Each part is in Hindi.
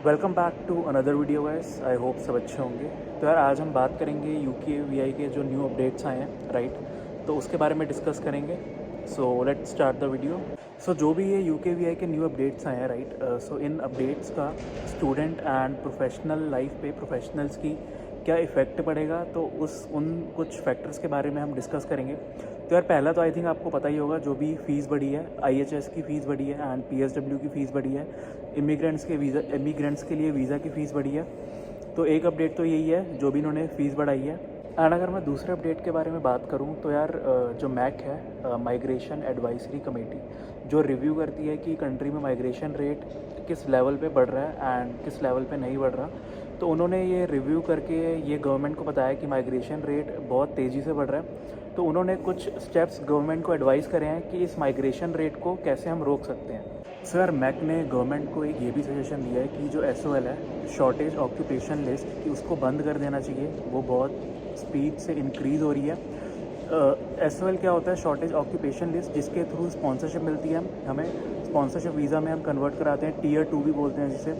Welcome back to another video guys. I hope सब अच्छे होंगे। तो यार आज हम बात करेंगे UKVI के जो न्यू अपडेट्स आए हैं राइट, तो उसके बारे में डिस्कस करेंगे। So let's start the video. So जो भी ये UKVI के न्यू अपडेट्स आए हैं राइट, सो इन अपडेट्स का स्टूडेंट एंड प्रोफेशनल लाइफ पे प्रोफेशनल्स की क्या इफ़ेक्ट पड़ेगा, तो उन कुछ फैक्टर्स के बारे में हम डिस्कस करेंगे। तो यार पहला तो आई थिंक आपको पता ही होगा, जो भी फ़ीस बढ़ी है, IHS की फ़ीस बढ़ी है एंड PSW की फ़ीस बढ़ी है, इमिग्रेंट्स के लिए वीज़ा की फ़ीस बढ़ी है। तो एक अपडेट तो यही है जो भी इन्होंने फ़ीस बढ़ाई है। एंड अगर मैं दूसरे अपडेट के बारे में बात करूं तो यार जो मैक है, माइग्रेशन एडवाइजरी कमेटी, जो रिव्यू करती है कि कंट्री में माइग्रेशन रेट किस लेवल पे बढ़ रहा है एंड किस लेवल पे नहीं बढ़ रहा, तो उन्होंने ये रिव्यू करके ये गवर्नमेंट को बताया कि माइग्रेशन रेट बहुत तेज़ी से बढ़ रहा है। तो उन्होंने कुछ स्टेप्स गवर्नमेंट को एडवाइस करे हैं कि इस माइग्रेशन रेट को कैसे हम रोक सकते हैं। सर मैक ने गवर्नमेंट को एक ये भी सजेशन दिया है कि जो SOL है, शॉर्टेज ऑक्यूपेशन लिस्ट, कि उसको बंद कर देना चाहिए। वो बहुत स्पीड से इंक्रीज़ हो रही है। SOL क्या होता है? शॉर्टेज ऑक्यूपेशन लिस्ट, जिसके थ्रू स्पॉन्सरशिप मिलती है हमें। स्पॉन्सरशिप वीज़ा में हम कन्वर्ट कराते हैं, Tier 2 भी बोलते हैं जिसे।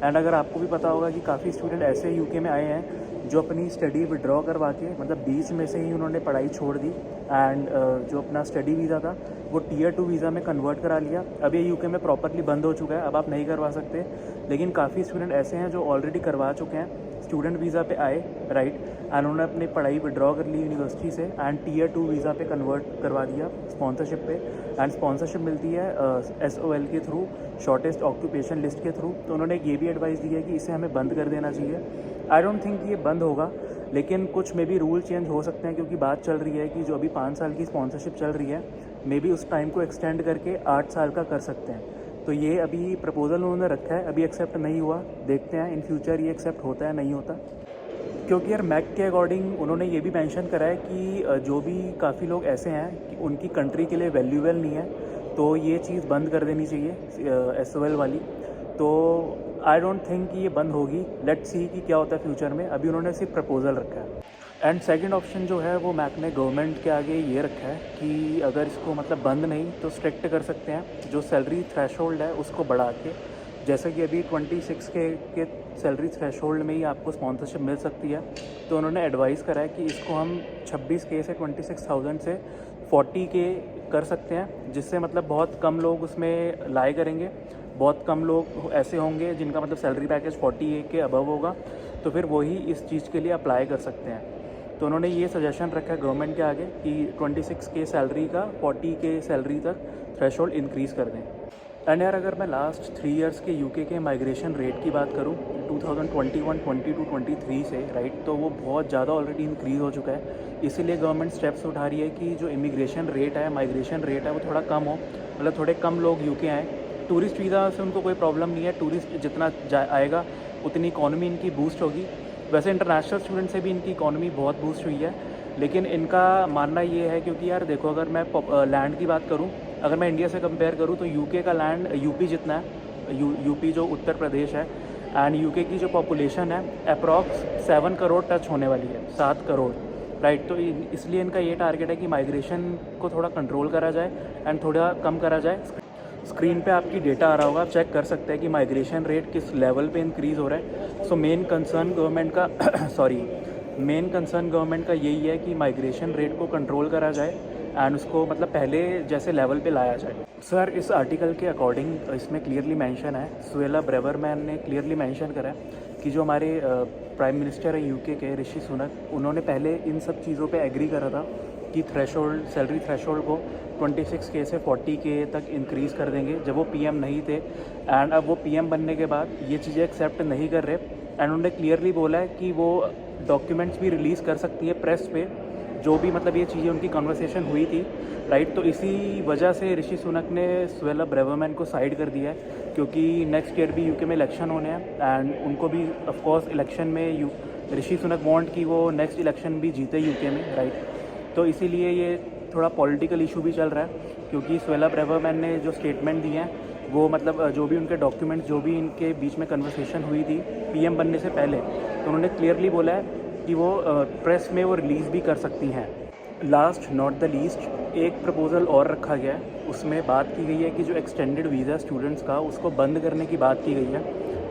एंड अगर आपको भी पता होगा कि काफ़ी स्टूडेंट ऐसे UK में आए हैं जो अपनी स्टडी विड्रॉ करवा के, मतलब बीच में से ही उन्होंने पढ़ाई छोड़ दी एंड जो अपना स्टडी वीज़ा था वो Tier 2 वीज़ा में कन्वर्ट करा लिया। अब ये UK में प्रॉपरली बंद हो चुका है, अब आप नहीं करवा सकते। लेकिन काफ़ी स्टूडेंट ऐसे हैं जो ऑलरेडी करवा चुके हैं, स्टूडेंट वीज़ा पे आए राइट, एंड उन्होंने अपनी पढ़ाई विड्रॉ कर ली यूनिवर्सिटी से एंड Tier 2 वीज़ा पे कन्वर्ट करवा दिया स्पॉन्सरशिप पे। एंड स्पॉन्सरशिप मिलती है SOL के थ्रू, शॉर्टेस्ट ऑक्यूपेशन लिस्ट के थ्रू। तो उन्होंने ये भी एडवाइस दी है कि इसे हमें बंद कर देना चाहिए। आई डोंट थिंक ये बंद होगा, लेकिन कुछ में भी रूल चेंज हो सकते हैं, क्योंकि बात चल रही है कि जो अभी 5 साल की स्पॉन्सरशिप चल रही है, मे बी उस टाइम को एक्सटेंड करके 8 साल का कर सकते हैं। तो ये अभी प्रपोजल उन्होंने रखा है, अभी एक्सेप्ट नहीं हुआ, देखते हैं इन फ्यूचर ये एक्सेप्ट होता है नहीं होता। क्योंकि यार मैक के अकॉर्डिंग उन्होंने ये भी मेंशन करा है कि जो भी काफ़ी लोग ऐसे हैं कि उनकी कंट्री के लिए वैल्यूएबल नहीं है, तो ये चीज़ बंद कर देनी चाहिए SOL वाली। तो आई डोंट थिंक कि ये बंद होगी। लेट्स सी कि क्या होता है फ्यूचर में। अभी उन्होंने सिर्फ प्रपोजल रखा है। एंड सेकंड ऑप्शन जो है वो मैक ने गवर्नमेंट के आगे ये रखा है कि अगर इसको मतलब बंद नहीं तो स्ट्रिक्ट कर सकते हैं, जो सैलरी थ्रेशोल्ड है उसको बढ़ा के। जैसे कि अभी 26 के सैलरी थ्रेशोल्ड में ही आपको स्पॉन्सरशिप मिल सकती है, तो उन्होंने एडवाइस करा है कि इसको हम 26K से 26,000 से 40K कर सकते हैं, जिससे मतलब बहुत कम लोग उसमें लाए करेंगे। बहुत कम लोग ऐसे होंगे जिनका मतलब सैलरी पैकेज 40 के अबव होगा, तो फिर वही इस चीज़ के लिए अप्लाई कर सकते हैं। तो उन्होंने ये सजेशन रखा है गवर्नमेंट के आगे कि 26K सैलरी का 40K सैलरी तक थ्रेशोल्ड इंक्रीज़ कर दें। एंड यार अगर मैं लास्ट 3 इयर्स के UK के माइग्रेशन रेट की बात करूँ, 2021, 22, 23 से राइट, तो वो बहुत ज़्यादा ऑलरेडी इंक्रीज़ हो चुका है। इसीलिए गवर्नमेंट स्टेप्स उठा रही है कि जो इमिग्रेशन रेट है, माइग्रेशन रेट है, वो थोड़ा कम हो, मतलब थोड़े कम लोग UK आएँ। टूरिस्ट वीज़ा से उनको कोई प्रॉब्लम नहीं है, टूरिस्ट जितना आएगा उतनी इकॉनमी इनकी बूस्ट होगी। वैसे इंटरनेशनल स्टूडेंट से भी इनकी इकॉनमी बहुत बूस्ट हुई है, लेकिन इनका मानना ये है, क्योंकि यार देखो, अगर मैं लैंड की बात करूँ, अगर मैं इंडिया से कंपेयर करूँ, तो UK का लैंड UP जितना है, UP जो उत्तर प्रदेश है, एंड UK की जो पॉपुलेशन है अप्रॉक्स 7 करोड़ टच होने वाली है, 7 करोड़ राइट। तो इसलिए इनका ये टारगेट है कि माइग्रेशन को थोड़ा कंट्रोल करा जाए एंड थोड़ा कम करा जाए। स्क्रीन पे आपकी डेटा आ रहा होगा, आप चेक कर सकते हैं कि माइग्रेशन रेट किस लेवल पे इंक्रीज़ हो रहा है। सो मेन कंसर्न गवर्नमेंट का यही है कि माइग्रेशन रेट को कंट्रोल करा जाए एंड उसको मतलब पहले जैसे लेवल पे लाया जाए। सर इस आर्टिकल के अकॉर्डिंग इसमें क्लियरली मेंशन है, सुएला ब्रेवरमैन ने क्लियरली मेंशन करा है कि जो हमारे प्राइम मिनिस्टर है UK के, ऋषि सुनक, उन्होंने पहले इन सब चीज़ों पे एग्री करा था कि थ्रेशोल्ड, सैलरी थ्रेशोल्ड को 26K से 40K तक इंक्रीज़ कर देंगे, जब वो PM नहीं थे। एंड अब वो PM बनने के बाद ये चीज़ें एक्सेप्ट नहीं कर रहे, एंड उन्होंने क्लियरली बोला है कि वो डॉक्यूमेंट्स भी रिलीज़ कर सकती है प्रेस पे, जो भी मतलब ये चीज़ें उनकी कन्वर्सेशन हुई थी राइट। तो इसी वजह से ऋषि सुनक ने सुएला ब्रेवरमैन को साइड कर दिया है, क्योंकि नेक्स्ट ईयर भी UK में इलेक्शन होने हैं एंड उनको भी ऑफ कोर्स इलेक्शन में ऋषि सुनक वांट कि वो नेक्स्ट इलेक्शन भी जीते UK में राइट। तो इसीलिए ये थोड़ा पॉलिटिकल इशू भी चल रहा है, क्योंकि सुएला ब्रेवरमैन ने जो स्टेटमेंट दिए हैं वो मतलब जो भी उनके डॉक्यूमेंट्स, जो भी इनके बीच में कन्वर्सेशन हुई थी PM बनने से पहले, तो उन्होंने क्लियरली बोला है कि वो प्रेस में वो रिलीज़ भी कर सकती हैं। लास्ट नॉट द लीस्ट, एक प्रपोज़ल और रखा गया है, उसमें बात की गई है कि जो एक्सटेंडेड वीज़ा स्टूडेंट्स का, उसको बंद करने की बात की गई है।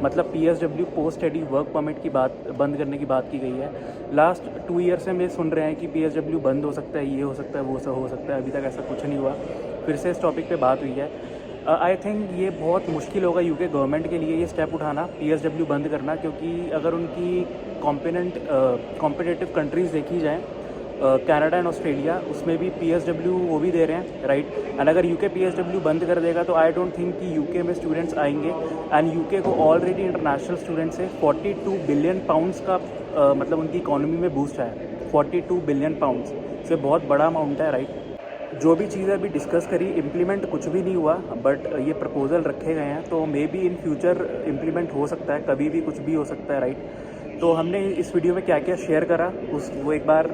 मतलब PSW post study work permit की बात बंद करने की बात की गई है। लास्ट 2 ईयर से हम ये सुन रहे हैं कि PSW बंद हो सकता है, ये हो सकता है, वो सब हो सकता है, अभी तक ऐसा कुछ नहीं हुआ। फिर से इस टॉपिक पे बात हुई है। आई थिंक ये बहुत मुश्किल होगा यूके गवर्नमेंट के लिए ये स्टेप उठाना, PSW बंद करना, क्योंकि अगर उनकी कॉम्पिटिटिव कंट्रीज़ देखी जाएँ, कनाडा एंड ऑस्ट्रेलिया, उसमें भी PSW वो भी दे रहे हैं, राइट। एंड अगर यूके PSW बंद कर देगा तो आई डोंट थिंक कि यूके में स्टूडेंट्स आएंगे। एंड यूके को ऑलरेडी इंटरनेशनल स्टूडेंट से 42 बिलियन पाउंड्स का मतलब उनकी इकोनॉमी में बूस्ट है, 42 बिलियन पाउंड्स से बहुत बड़ा अमाउंट है, राइट। जो भी चीज़ें अभी डिस्कस करी, इम्प्लीमेंट कुछ भी नहीं हुआ, बट ये प्रपोजल रखे गए हैं, तो may be in future implement हो सकता है, कभी भी कुछ भी हो सकता है, राइट। तो हमने इस वीडियो में क्या क्या शेयर करा वो एक बार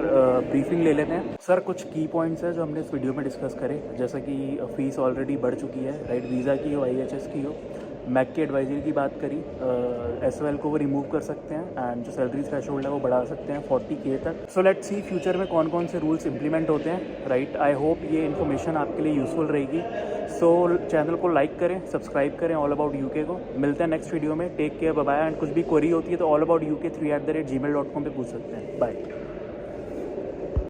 ब्रीफिंग ले लेते हैं। सर कुछ की पॉइंट्स हैं जो हमने इस वीडियो में डिस्कस करे, जैसा कि फ़ीस ऑलरेडी बढ़ चुकी है, राइट। वीज़ा की हो, IHS की हो, मैक की एडवाइजरी की बात करी, SOL को वो रिमूव कर सकते हैं एंड जो सैलरी थ्रेशोल्ड है वो बढ़ा सकते हैं 40K तक। सो लेट्स सी फ्यूचर में कौन कौन से रूल्स इंप्लीमेंट होते हैं, राइट। आई होप ये इन्फॉर्मेशन आपके लिए यूज़फुल रहेगी। सो चैनल को लाइक करें, सब्सक्राइब करें ऑल अबाउट यूके को। मिलते हैं नेक्स्ट वीडियो में, take care, bye bye. And कुछ भी क्वेरी होती है तो allaboutuk3@gmail.com पे पूछ सकते हैं। बाय।